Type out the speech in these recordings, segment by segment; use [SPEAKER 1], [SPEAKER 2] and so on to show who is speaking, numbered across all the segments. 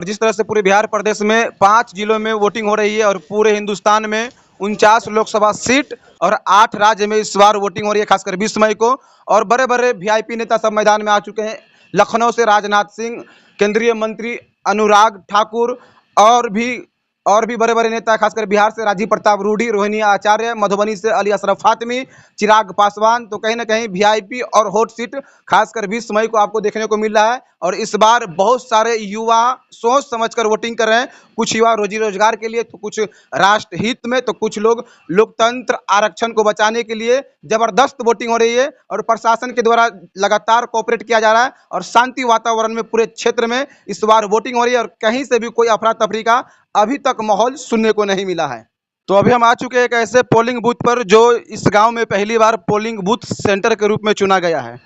[SPEAKER 1] जिस तरह से पूरे बिहार प्रदेश में 5 जिलों में वोटिंग हो रही है और पूरे हिंदुस्तान में 49 लोकसभा सीट और 8 राज्य में इस बार वोटिंग हो रही है, खासकर 20 मई को। और बड़े बड़े वीआईपी नेता सब मैदान में आ चुके हैं। लखनऊ से राजनाथ सिंह, केंद्रीय मंत्री अनुराग ठाकुर और भी बड़े बड़े नेता, खासकर बिहार से राजीव प्रताप रूडी, रोहिणी आचार्य, मधुबनी से अली अशरफ फातमी, चिराग पासवान। तो कहीं ना कहीं वीआईपी और हॉट सीट खासकर 20 मई को आपको देखने को मिल रहा है। और इस बार बहुत सारे युवा सोच समझकर वोटिंग कर रहे हैं। कुछ युवा रोजी रोजगार के लिए, तो कुछ राष्ट्र हित में, तो कुछ लोग लोकतंत्र आरक्षण को बचाने के लिए। जबरदस्त वोटिंग हो रही है और प्रशासन के द्वारा लगातार कोऑपरेट किया जा रहा है और शांति वातावरण में पूरे क्षेत्र में इस बार वोटिंग हो रही है और कहीं से भी कोई अफरा तफरी का अभी तक माहौल सुनने को नहीं मिला है। तो अभी हम आ चुके हैं एक ऐसे पोलिंग बूथ पर जो इस गांव में पहली बार पोलिंग बूथ सेंटर के रूप में चुना गया है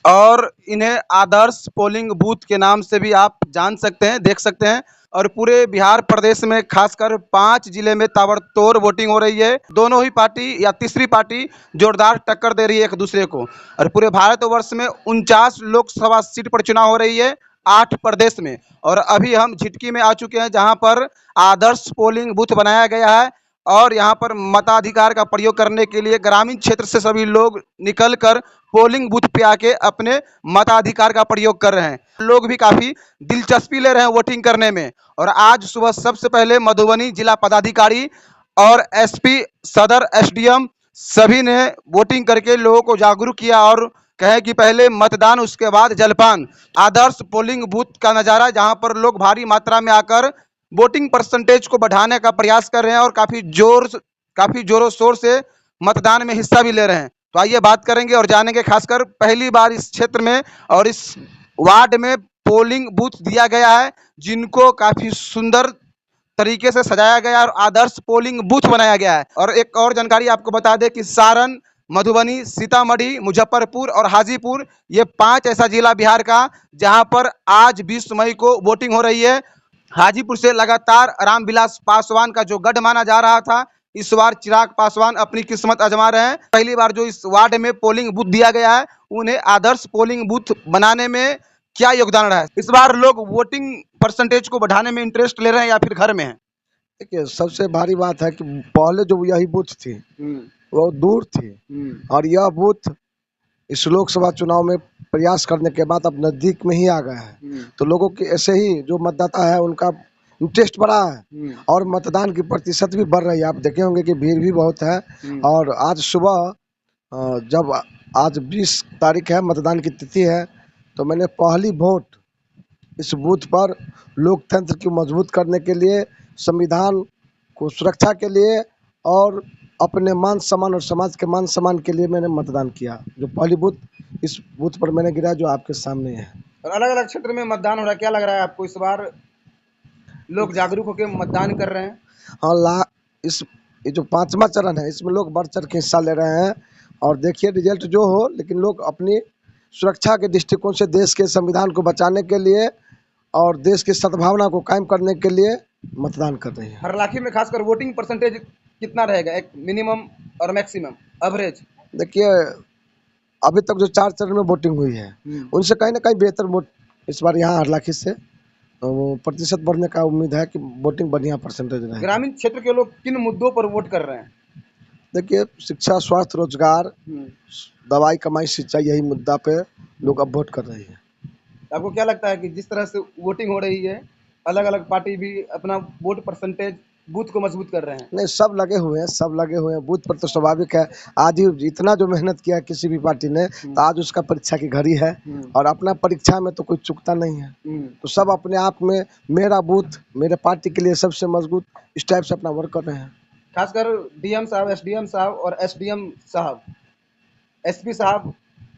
[SPEAKER 1] और इन्हें आदर्श पोलिंग बूथ के नाम से भी आप जान सकते हैं, देख सकते हैं। और पूरे बिहार प्रदेश में खासकर 5 जिले में ताबड़तोड़ वोटिंग हो रही है। दोनों ही पार्टी या तीसरी पार्टी जोरदार टक्कर दे रही है एक दूसरे को। और पूरे भारतवर्ष में 49 लोकसभा सीट पर चुनाव हो रही है, 8 प्रदेश में। और अभी हम झिटकी में आ चुके हैं जहां पर आदर्श पोलिंग बूथ बनाया गया है और यहां पर मताधिकार का प्रयोग करने के लिए ग्रामीण क्षेत्र से सभी लोग निकलकर पोलिंग बूथ पे आके अपने मताधिकार का प्रयोग कर रहे हैं। लोग भी काफी दिलचस्पी ले रहे हैं वोटिंग करने में। और आज सुबह सबसे पहले मधुबनी जिला पदाधिकारी और एसपी, सदर, एसडीएम सभी ने वोटिंग करके लोगों को जागरूक किया और कहे कि पहले मतदान उसके बाद जलपान। आदर्श पोलिंग बूथ का नजारा जहां पर लोग भारी मात्रा में आकर वोटिंग परसेंटेज को बढ़ाने का प्रयास कर रहे हैं और काफी जोरों शोर से मतदान में हिस्सा भी ले रहे हैं। तो आइए बात करेंगे और जानेंगे, खासकर पहली बार इस क्षेत्र में और इस वार्ड में पोलिंग बूथ दिया गया है जिनको काफी सुंदर तरीके से सजाया गया और आदर्श पोलिंग बूथ बनाया गया है। और एक और जानकारी आपको बता दें कि सारण, मधुबनी, सीतामढ़ी, मुजफ्फरपुर और हाजीपुर, ये 5 ऐसा जिला बिहार का जहां पर आज 20 मई को वोटिंग हो रही है। हाजीपुर से लगातार रामविलास पासवान का जो गढ़ माना जा रहा था, इस बार चिराग पासवान अपनी किस्मत आजमा रहे हैं। पहली बार जो इस वार्ड में पोलिंग बूथ दिया गया है, उन्हें आदर्श पोलिंग बूथ बनाने में क्या योगदान रहा है? इस बार लोग वोटिंग परसेंटेज को बढ़ाने में इंटरेस्ट ले रहे हैं या फिर घर में हैं?
[SPEAKER 2] देखिए, सबसे भारी बात है कि पहले जो यही बूथ थी वो दूर थी और यह बूथ इस लोकसभा चुनाव में प्रयास करने के बाद अब नजदीक में ही आ गया है। तो लोगों की ऐसे ही जो मतदाता है उनका इंटरेस्ट बढ़ा है और मतदान की प्रतिशत भी बढ़ रही है। आप देखे होंगे कि भीड़ भी बहुत है। और आज सुबह जब आज 20 तारीख है, मतदान की तिथि है, तो मैंने पहली वोट इस बूथ पर लोकतंत्र की मजबूत करने के लिए, संविधान को सुरक्षा के लिए और अपने मान सम्मान और समाज के मान सम्मान के लिए मैंने मतदान किया। जो पहली बूथ इस बूथ पर मैंने गिरा जो आपके सामने है।
[SPEAKER 1] और अलग अलग क्षेत्र में मतदान हो रहा है, क्या लग रहा है आपको? इस बार लोग जागरूक होकर मतदान कर रहे हैं?
[SPEAKER 2] हाँ, ये जो 5वां चरण है इसमें लोग बढ़ चढ़ के हिस्सा ले रहे हैं। और देखिए, रिजल्ट जो हो, लेकिन लोग अपनी सुरक्षा के दृष्टिकोण से देश के संविधान को बचाने के लिए और देश की सद्भावना को कायम करने के लिए मतदान कर रहे हैं।
[SPEAKER 1] हरलाखी में खासकर वोटिंग परसेंटेज कितना रहेगा, एक मिनिमम और मैक्सिमम एवरेज?
[SPEAKER 2] देखिए, अभी तक जो 4 चरण में वोटिंग हुई है उनसे कहीं ना कहीं बेहतर वोट इस बार यहाँ हरलाखी से प्रतिशत बढ़ने का उम्मीद है कि वोटिंग बढ़िया परसेंटेज रहेगा।
[SPEAKER 1] ग्रामीण क्षेत्र के लोग किन मुद्दों पर वोट कर रहे हैं?
[SPEAKER 2] देखिए, शिक्षा, स्वास्थ्य, रोजगार, दवाई, कमाई, सिंचाई, यही मुद्दा पे लोग अब वोट कर रहे हैं।
[SPEAKER 1] आपको क्या लगता है कि जिस तरह से वोटिंग हो रही है, अलग अलग पार्टी भी अपना वोट परसेंटेज बूथ को मजबूत कर रहे हैं?
[SPEAKER 2] नहीं, सब लगे हुए हैं, सब लगे हुए हैं बूथ पर। तो स्वाभाविक है, आज ही इतना जो मेहनत किया किसी भी पार्टी ने, तो आज उसका परीक्षा की घड़ी है और अपना परीक्षा में तो कोई चूकता नहीं है। तो सब अपने आप में मेरा बूथ मेरे पार्टी के लिए सबसे मजबूत, इस टाइप से अपना वर्क कर रहे हैं।
[SPEAKER 1] खासकर डीएम साहब, एसडीएम साहब और एसडीएम साहब, एसपी साहब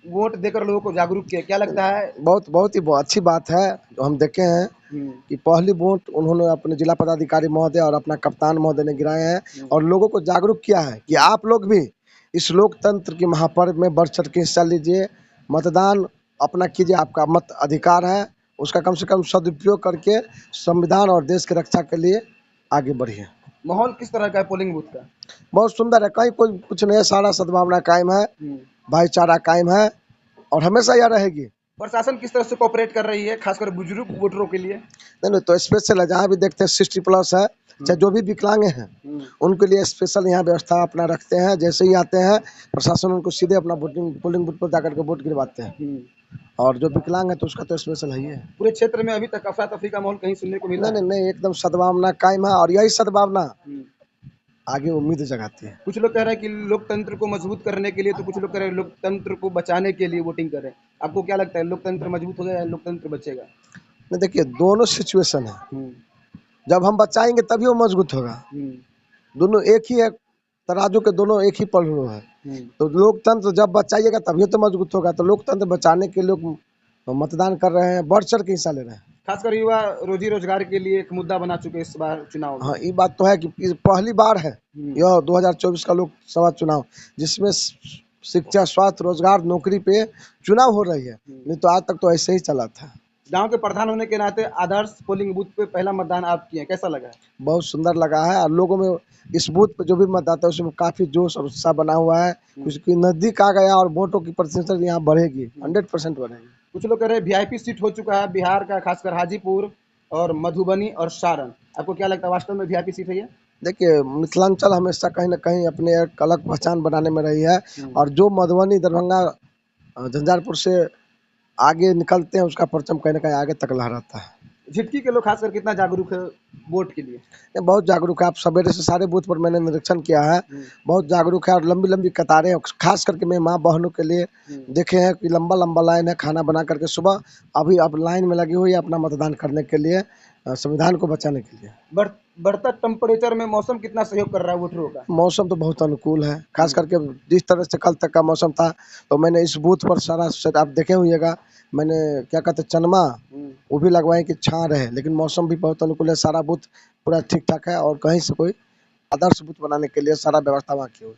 [SPEAKER 1] वोट देकर लोगों को जागरूक किया, क्या लगता है?
[SPEAKER 2] बहुत ही अच्छी बात है। जो हम देखे हैं कि पहली वोट उन्होंने अपने जिला पदाधिकारी महोदय और अपना कप्तान महोदय ने गिराए हैं और लोगों को जागरूक किया है कि आप लोग भी इस लोकतंत्र के महापर्व में बढ़ चढ़ के हिस्सा लीजिए, मतदान अपना कीजिए, आपका मत अधिकार है, उसका कम से कम सदुपयोग करके संविधान और देश की रक्षा के लिए आगे बढ़िए।
[SPEAKER 1] माहौल किस तरह का है पोलिंग बूथ का?
[SPEAKER 2] बहुत सुंदर है, कहीं कोई कुछ नहीं है, सारा सद्भावना कायम है, भाईचारा कायम है और हमेशा यह रहेगी।
[SPEAKER 1] प्रशासन किस तरह से कोऑपरेट कर रही है, खासकर बुजुर्ग वोटरों के लिए?
[SPEAKER 2] नहीं तो स्पेशल है, जहाँ भी देखते हैं 60+ है, चाहे जो भी विकलांग हैं उनके लिए स्पेशल यहाँ व्यवस्था अपना रखते हैं। जैसे ही आते हैं प्रशासन उनको सीधे अपना पोलिंग बूथ पर जाकर के वोट गिरवाते हैं। और जो विकलांग है तो उसका तो स्पेशल है ही है।
[SPEAKER 1] पूरे क्षेत्र में अभी तक अफरा-तफरी का माहौल कहीं सुनने को मिला
[SPEAKER 2] नहीं
[SPEAKER 1] है?
[SPEAKER 2] नहीं नहीं, एकदम सद्भावना कायम है और यही सद्भावना आगे उम्मीद जगाती है।
[SPEAKER 1] कुछ लोग कह रहे हैं कि लोकतंत्र को मजबूत करने के लिए, तो कुछ लोग कह रहे हैं लोकतंत्र को बचाने के लिए वोटिंग करें। आपको क्या लगता है, लोकतंत्र मजबूत होगा या लोकतंत्र बचेगा?
[SPEAKER 2] नहीं देखिए, दोनों सिचुएशन है। जब हम बचाएंगे तभी वो मजबूत होगा। दोनों एक ही है, तराजू के दोनों एक ही पहलू है। तो लोकतंत्र जब बचाइएगा तभी तो मजबूत होगा। तो लोकतंत्र बचाने के लोग मतदान कर रहे हैं, बढ़ चढ़ के हिस्सा ले रहे हैं।
[SPEAKER 1] खासकर युवा रोजी रोजगार के लिए एक मुद्दा बना चुके इस बार चुनाव में।
[SPEAKER 2] हाँ, ये बात तो है कि पहली बार है यह 2024 का लोकसभा चुनाव, जिसमें शिक्षा, स्वास्थ्य, रोजगार, नौकरी पे चुनाव हो रही है। नहीं तो आज तक तो ऐसे ही चला था।
[SPEAKER 1] गांव के प्रधान होने के नाते आदर्श पोलिंग बूथ पे पहला मतदान आप किए, कैसा लगा?
[SPEAKER 2] बहुत सुंदर लगा है और लोगों में इस बूथ पे जो भी मतदाता है उसमें काफी जोश और उत्साह बना हुआ है। क्योंकि नजदीक आ गया और वोटों की प्रतिशत यहाँ बढ़ेगी, 100% बढ़ेगी।
[SPEAKER 1] कुछ लोग कह रहे हैं वीआईपी सीट हो चुका है बिहार का, खासकर हाजीपुर और मधुबनी और सारण। आपको क्या लगता है, वास्तव में वीआईपी सीट है ये?
[SPEAKER 2] देखिए, मिथिलांचल हमेशा कहीं ना कहीं अपने एक अलग पहचान बनाने में रही है। और जो मधुबनी, दरभंगा, झंझारपुर से आगे निकलते हैं उसका परचम कहीं ना कहीं आगे तक लहराता है।
[SPEAKER 1] झिटकी के लोग खासकर कितना जागरूक है वोट के लिए?
[SPEAKER 2] ये बहुत जागरूक है। आप सवेरे से सारे बूथ पर मैंने निरीक्षण किया है, बहुत जागरूक है। और लंबी लंबी कतारें, खास करके मैं माँ बहनों के लिए देखे हैं कि लंबा लंबा लाइन है खाना बना करके सुबह। अभी अब लाइन में लगी हुई है अपना मतदान करने के लिए, संविधान को बचाने के लिए।
[SPEAKER 1] बढ़ता टेम्परेचर में मौसम कितना सहयोग कर रहा है वोटरों का?
[SPEAKER 2] मौसम तो बहुत अनुकूल है, खास करके जिस तरह से कल तक का मौसम था। तो मैंने इस बूथ पर सारा आप देखे हुएगा, मैंने क्या कहते हैं चनमा वो भी लगवाए कि छां रहे। लेकिन मौसम भी बहुत अनुकूल है, सारा बूथ पूरा ठीक ठाक है और कहीं से कोई आदर्श बूथ बनाने के लिए सारा व्यवस्था वहाँ की हुई।